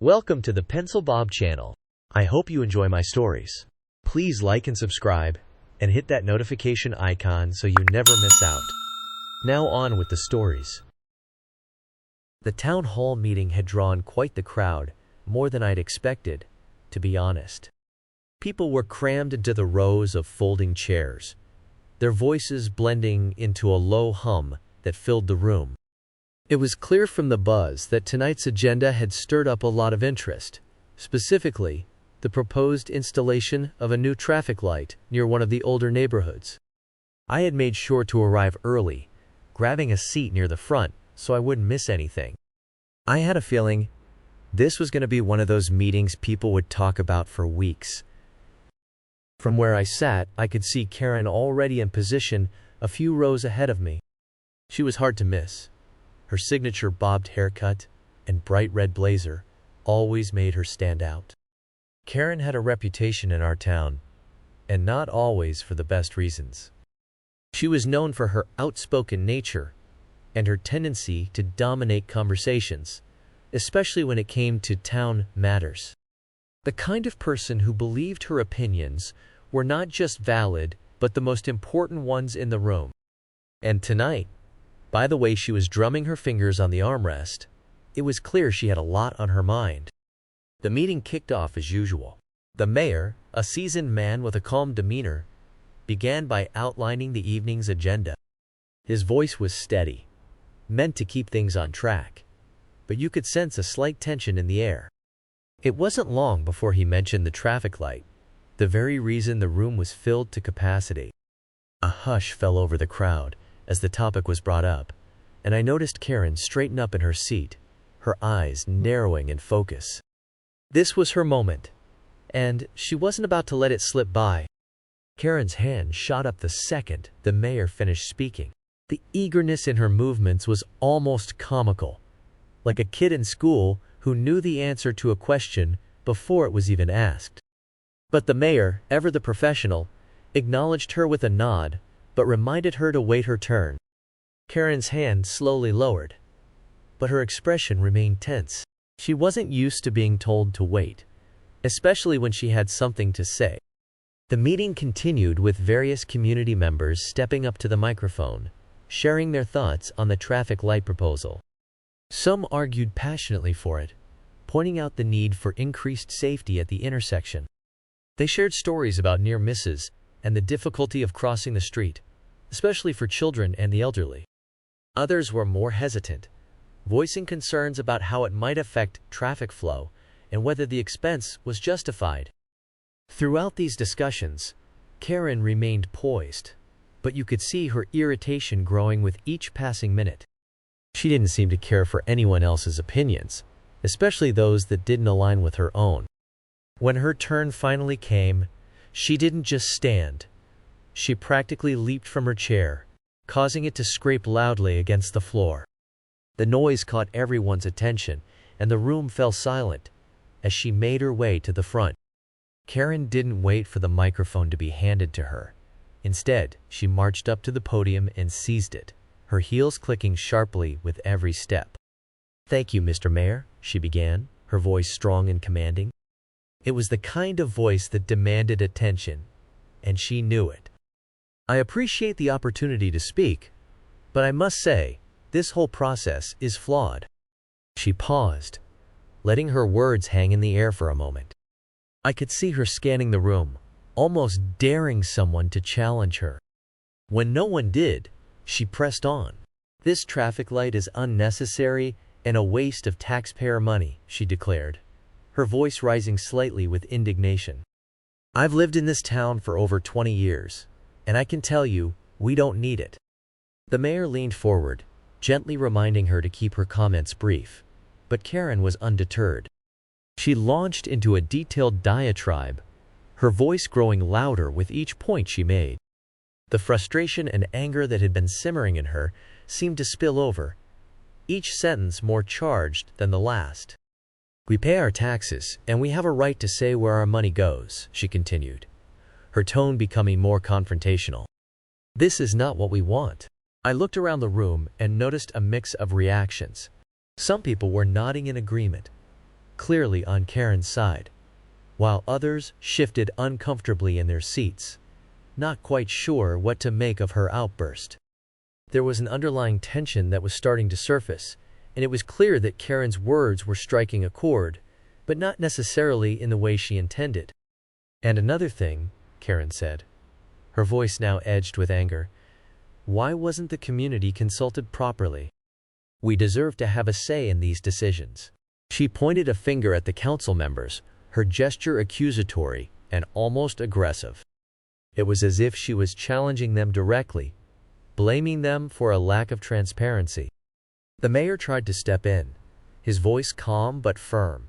Welcome to the Pencil Bob channel. I hope you enjoy my stories. Please like and subscribe, and hit that notification icon so you never miss out. Now on with the stories. The town hall meeting had drawn quite the crowd, more than I'd expected, to be honest. People were crammed into the rows of folding chairs, their voices blending into a low hum that filled the room. It was clear from the buzz that tonight's agenda had stirred up a lot of interest, specifically the proposed installation of a new traffic light near one of the older neighborhoods. I had made sure to arrive early, grabbing a seat near the front so I wouldn't miss anything. I had a feeling this was going to be one of those meetings people would talk about for weeks. From where I sat, I could see Karen already in position a few rows ahead of me. She was hard to miss. Her signature bobbed haircut and bright red blazer always made her stand out. Karen had a reputation in our town, and not always for the best reasons. She was known for her outspoken nature and her tendency to dominate conversations, especially when it came to town matters. The kind of person who believed her opinions were not just valid, but the most important ones in the room. And tonight, by the way she was drumming her fingers on the armrest, it was clear she had a lot on her mind. The meeting kicked off as usual. The mayor, a seasoned man with a calm demeanor, began by outlining the evening's agenda. His voice was steady, meant to keep things on track, but you could sense a slight tension in the air. It wasn't long before he mentioned the traffic light, the very reason the room was filled to capacity. A hush fell over the crowd as the topic was brought up, and I noticed Karen straighten up in her seat, her eyes narrowing in focus. This was her moment, and she wasn't about to let it slip by. Karen's hand shot up the second the mayor finished speaking. The eagerness in her movements was almost comical, like a kid in school who knew the answer to a question before it was even asked. But the mayor, ever the professional, acknowledged her with a nod, but reminded her to wait her turn. Karen's hand slowly lowered, but her expression remained tense. She wasn't used to being told to wait, especially when she had something to say. The meeting continued with various community members stepping up to the microphone, sharing their thoughts on the traffic light proposal. Some argued passionately for it, pointing out the need for increased safety at the intersection. They shared stories about near misses and the difficulty of crossing the street, especially for children and the elderly. Others were more hesitant, voicing concerns about how it might affect traffic flow and whether the expense was justified. Throughout these discussions, Karen remained poised, but you could see her irritation growing with each passing minute. She didn't seem to care for anyone else's opinions, especially those that didn't align with her own. When her turn finally came, she didn't just stand. She practically leaped from her chair, causing it to scrape loudly against the floor. The noise caught everyone's attention, and the room fell silent as she made her way to the front. Karen didn't wait for the microphone to be handed to her. Instead, she marched up to the podium and seized it, her heels clicking sharply with every step. "Thank you, Mr. Mayor," she began, her voice strong and commanding. It was the kind of voice that demanded attention, and she knew it. "I appreciate the opportunity to speak, but I must say, this whole process is flawed." She paused, letting her words hang in the air for a moment. I could see her scanning the room, almost daring someone to challenge her. When no one did, she pressed on. "This traffic light is unnecessary and a waste of taxpayer money," she declared, her voice rising slightly with indignation. "I've lived in this town for over 20 years, and I can tell you, we don't need it." The mayor leaned forward, gently reminding her to keep her comments brief, but Karen was undeterred. She launched into a detailed diatribe, her voice growing louder with each point she made. The frustration and anger that had been simmering in her seemed to spill over, each sentence more charged than the last. "We pay our taxes, and we have a right to say where our money goes," she continued, her tone becoming more confrontational. "This is not what we want." I looked around the room and noticed a mix of reactions. Some people were nodding in agreement, clearly on Karen's side, while others shifted uncomfortably in their seats, not quite sure what to make of her outburst. There was an underlying tension that was starting to surface, and it was clear that Karen's words were striking a chord, but not necessarily in the way she intended. "And another thing," Karen said, her voice now edged with anger, "why wasn't the community consulted properly? We deserve to have a say in these decisions." She pointed a finger at the council members, her gesture accusatory and almost aggressive. It was as if she was challenging them directly, blaming them for a lack of transparency. The mayor tried to step in, his voice calm but firm,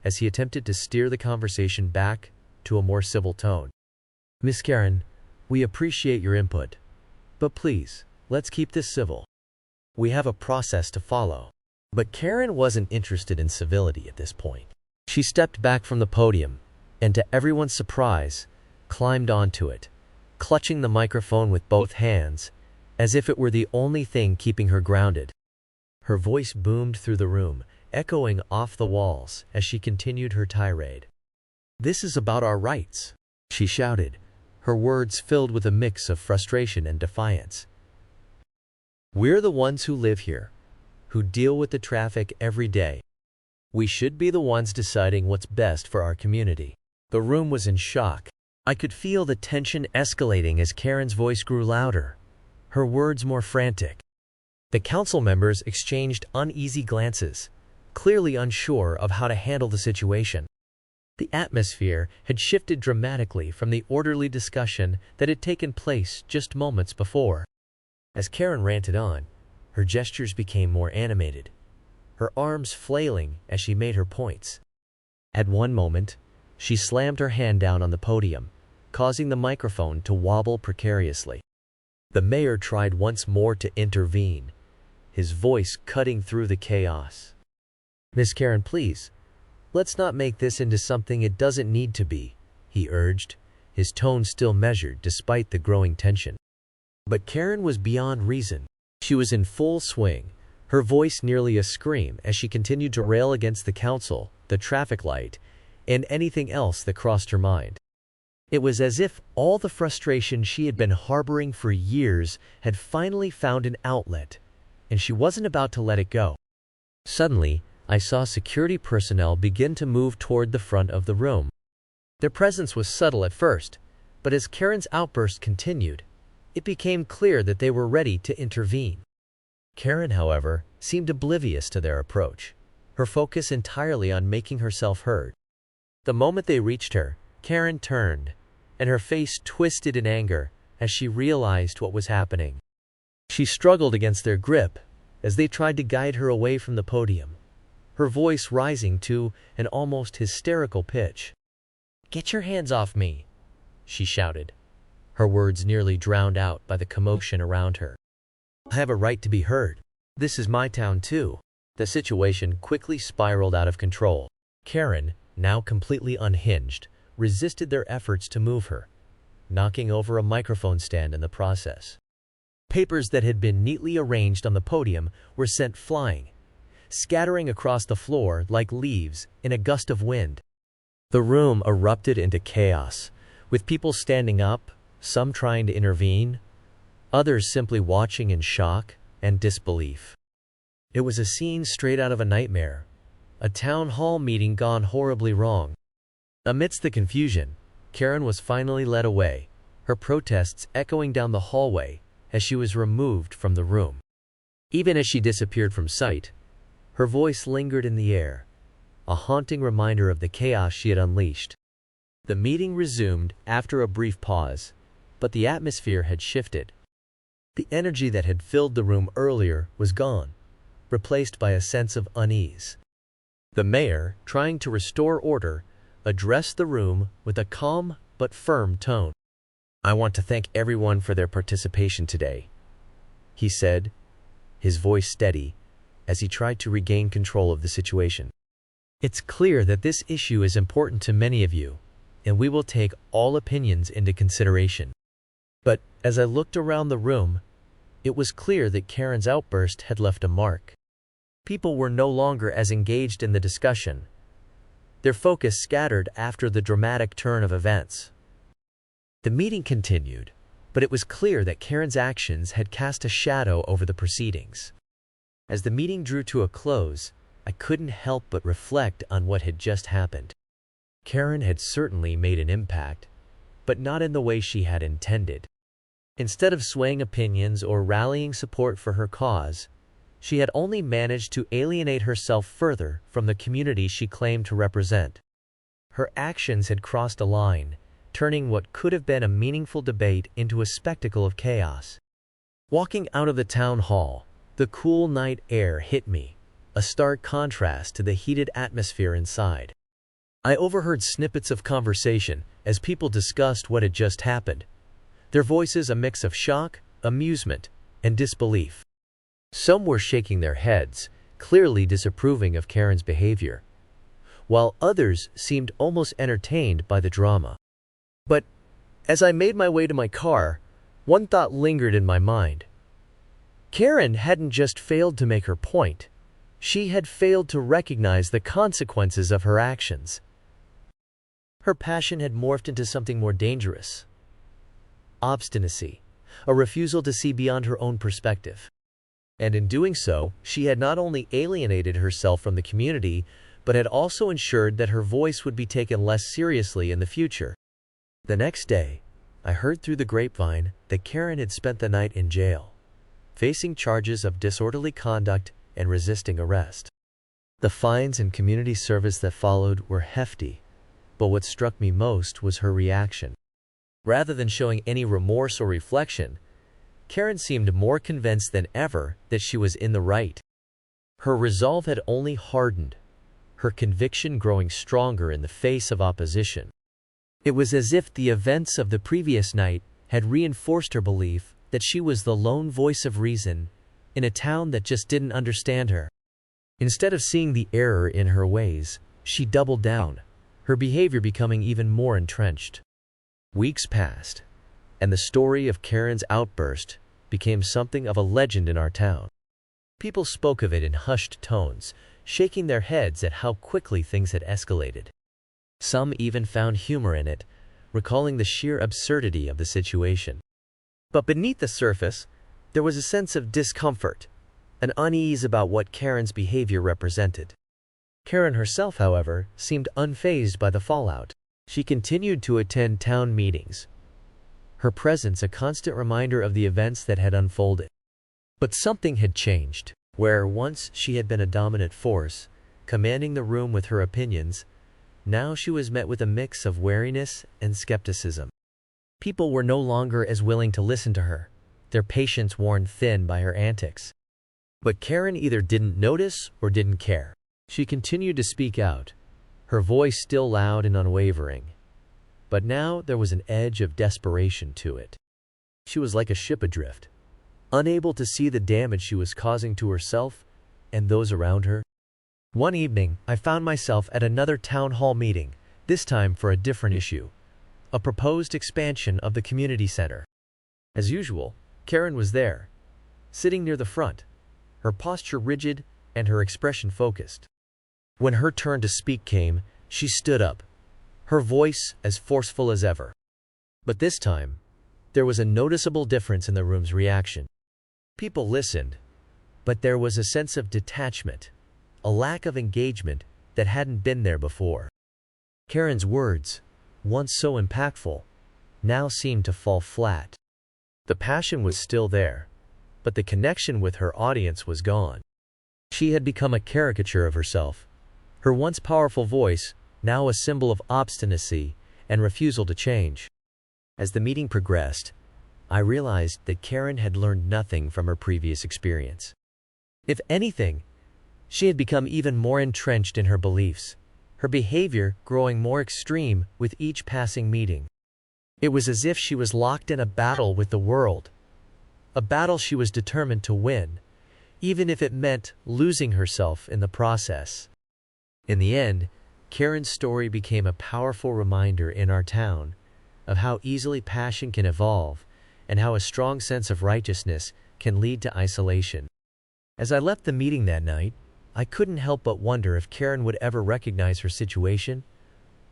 as he attempted to steer the conversation back to a more civil tone. "Miss Karen, we appreciate your input, but please, let's keep this civil. We have a process to follow." But Karen wasn't interested in civility at this point. She stepped back from the podium, and to everyone's surprise, climbed onto it, clutching the microphone with both hands, as if it were the only thing keeping her grounded. Her voice boomed through the room, echoing off the walls as she continued her tirade. "This is about our rights," she shouted, her words filled with a mix of frustration and defiance. "We're the ones who live here, who deal with the traffic every day. We should be the ones deciding what's best for our community." The room was in shock. I could feel the tension escalating as Karen's voice grew louder, her words more frantic. The council members exchanged uneasy glances, clearly unsure of how to handle the situation. The atmosphere had shifted dramatically from the orderly discussion that had taken place just moments before. As Karen ranted on, her gestures became more animated, her arms flailing as she made her points. At one moment, she slammed her hand down on the podium, causing the microphone to wobble precariously. The mayor tried once more to intervene, his voice cutting through the chaos. "Miss Karen, please, let's not make this into something it doesn't need to be," he urged, his tone still measured despite the growing tension. But Karen was beyond reason. She was in full swing, her voice nearly a scream as she continued to rail against the council, the traffic light, and anything else that crossed her mind. It was as if all the frustration she had been harboring for years had finally found an outlet, and she wasn't about to let it go. Suddenly, I saw security personnel begin to move toward the front of the room. Their presence was subtle at first, but as Karen's outburst continued, it became clear that they were ready to intervene. Karen, however, seemed oblivious to their approach, her focus entirely on making herself heard. The moment they reached her, Karen turned, and her face twisted in anger as she realized what was happening. She struggled against their grip as they tried to guide her away from the podium, her voice rising to an almost hysterical pitch. "Get your hands off me," she shouted, her words nearly drowned out by the commotion around her. "I have a right to be heard. This is my town too." The situation quickly spiraled out of control. Karen, now completely unhinged, resisted their efforts to move her, knocking over a microphone stand in the process. Papers that had been neatly arranged on the podium were sent flying, scattering across the floor like leaves in a gust of wind. The room erupted into chaos, with people standing up, some trying to intervene, others simply watching in shock and disbelief. It was a scene straight out of a nightmare, a town hall meeting gone horribly wrong. Amidst the confusion, Karen was finally led away, her protests echoing down the hallway as she was removed from the room. Even as she disappeared from sight, her voice lingered in the air, a haunting reminder of the chaos she had unleashed. The meeting resumed after a brief pause, but the atmosphere had shifted. The energy that had filled the room earlier was gone, replaced by a sense of unease. The mayor, trying to restore order, addressed the room with a calm but firm tone. "I want to thank everyone for their participation today," he said, his voice steady, as he tried to regain control of the situation. "It's clear that this issue is important to many of you, and we will take all opinions into consideration." But as I looked around the room, it was clear that Karen's outburst had left a mark. People were no longer as engaged in the discussion, their focus scattered after the dramatic turn of events. The meeting continued, but it was clear that Karen's actions had cast a shadow over the proceedings. As the meeting drew to a close, I couldn't help but reflect on what had just happened. Karen had certainly made an impact, but not in the way she had intended. Instead of swaying opinions or rallying support for her cause, she had only managed to alienate herself further from the community she claimed to represent. Her actions had crossed a line, turning what could have been a meaningful debate into a spectacle of chaos. Walking out of the town hall, the cool night air hit me, a stark contrast to the heated atmosphere inside. I overheard snippets of conversation as people discussed what had just happened, their voices a mix of shock, amusement, and disbelief. Some were shaking their heads, clearly disapproving of Karen's behavior, while others seemed almost entertained by the drama. But as I made my way to my car, one thought lingered in my mind. Karen hadn't just failed to make her point, she had failed to recognize the consequences of her actions. Her passion had morphed into something more dangerous: obstinacy, a refusal to see beyond her own perspective. And in doing so, she had not only alienated herself from the community, but had also ensured that her voice would be taken less seriously in the future. The next day, I heard through the grapevine that Karen had spent the night in jail, facing charges of disorderly conduct and resisting arrest. The fines and community service that followed were hefty, but what struck me most was her reaction. Rather than showing any remorse or reflection, Karen seemed more convinced than ever that she was in the right. Her resolve had only hardened, her conviction growing stronger in the face of opposition. It was as if the events of the previous night had reinforced her belief that she was the lone voice of reason in a town that just didn't understand her. Instead of seeing the error in her ways, she doubled down, her behavior becoming even more entrenched. Weeks passed, and the story of Karen's outburst became something of a legend in our town. People spoke of it in hushed tones, shaking their heads at how quickly things had escalated. Some even found humor in it, recalling the sheer absurdity of the situation. But beneath the surface, there was a sense of discomfort, an unease about what Karen's behavior represented. Karen herself, however, seemed unfazed by the fallout. She continued to attend town meetings, her presence a constant reminder of the events that had unfolded. But something had changed. Where once she had been a dominant force, commanding the room with her opinions, now she was met with a mix of wariness and skepticism. People were no longer as willing to listen to her, their patience worn thin by her antics. But Karen either didn't notice or didn't care. She continued to speak out, her voice still loud and unwavering. But now there was an edge of desperation to it. She was like a ship adrift, unable to see the damage she was causing to herself and those around her. One evening, I found myself at another town hall meeting, this time for a different issue: a proposed expansion of the community center. As usual, Karen was there, sitting near the front, her posture rigid and her expression focused. When her turn to speak came, she stood up, her voice as forceful as ever. But this time, there was a noticeable difference in the room's reaction. People listened, but there was a sense of detachment, a lack of engagement that hadn't been there before. Karen's words, once so impactful, now seemed to fall flat. The passion was still there, but the connection with her audience was gone. She had become a caricature of herself, her once powerful voice now a symbol of obstinacy and refusal to change. As the meeting progressed, I realized that Karen had learned nothing from her previous experience. If anything, she had become even more entrenched in her beliefs, her behavior growing more extreme with each passing meeting. It was as if she was locked in a battle with the world, a battle she was determined to win, even if it meant losing herself in the process. In the end, Karen's story became a powerful reminder in our town of how easily passion can evolve and how a strong sense of righteousness can lead to isolation. As I left the meeting that night, I couldn't help but wonder if Karen would ever recognize her situation,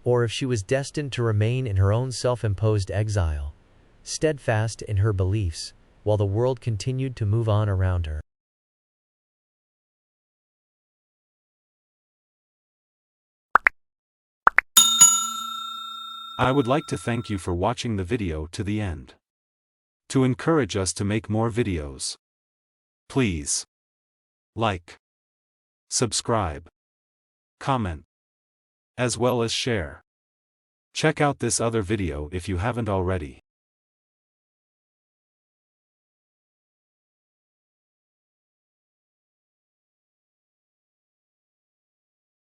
or if she was destined to remain in her own self-imposed exile, steadfast in her beliefs, while the world continued to move on around her. I would like to thank you for watching the video to the end. To encourage us to make more videos, please like, subscribe, comment, as well as share. Check out this other video if you haven't already.